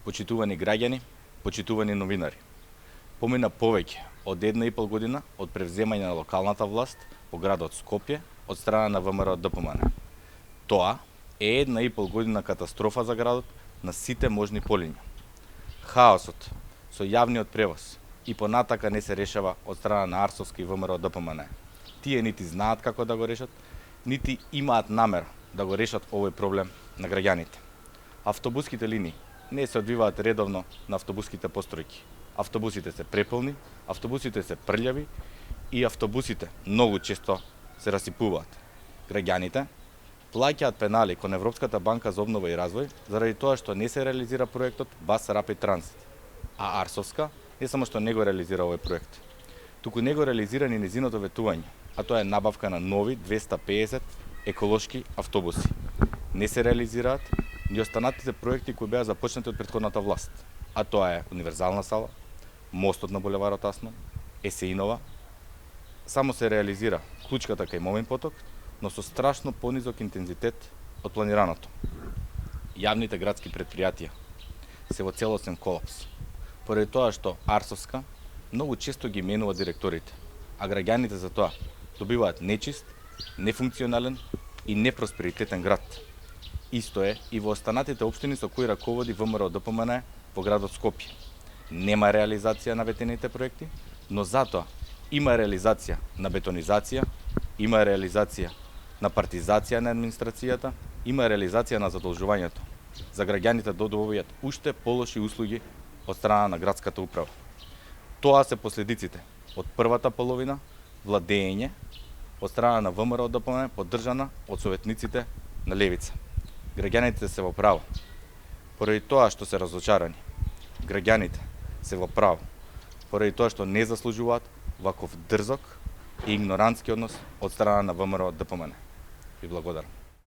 Почитувани граѓани, почитувани новинари. Помина повеќе од 1,5 година од превземање на локалната власт по градот Скопје од страна на ВМРО ДПМН. Тоа е 1,5 година катастрофа за градот на сите можни полиња. Хаосот со јавниот превоз и понатака не се решава од страна на Арсовски и ВМРО ДПМН. Тие нити знаат како да го решат, нити имаат намера да го решат овој проблем на граѓаните. Автобуските линии не се одвиваат редовно на автобуските постројки. Автобусите се преполни, автобусите се прљави и автобусите многу често се расипуваат. Граѓаните плаќаат пенали кон Европската банка за обнова и развој заради тоа што не се реализира проектот Bus Rapid Transit. А Арсовска не само што не го реализира овој проект, туку не го реализира ни незиното ветување, а тоа е набавка на нови 250 еколошки автобуси. Не се реализираат ни останатите проекти кои беа започнати од претходната власт, а тоа е универзална сала, мостот на булеварот Асман, Есеинова. Само се реализира клучката кај Момин поток, но со страшно понизок интензитет од планираното. Јавните градски предпријатија се во целосен колапс, поради тоа што Арсовска многу често ги менува директорите, а граѓаните за тоа добиваат нечист, нефункционален и непросперитетен град. Исто е и во останатите општини со кои раководи ВМРО ДПМН во градот Скопје. Нема реализација на ветените проекти, но затоа има реализација на бетонизација, има реализација на партизација на администрацијата, има реализација на задолжувањето за граѓаните да добијат уште полоши услуги од страна на градската управа. Тоа се последиците од првата половина владење од страна на ВМРО ДПМН поддржана од советниците на левица. Граѓаните се во право, поради тоа што се разочарани. Граѓаните се во право, поради тоа што не заслужуваат ваков дрзок и игнорантски однос од страна на ВМРО ДПМН. Ви благодарам.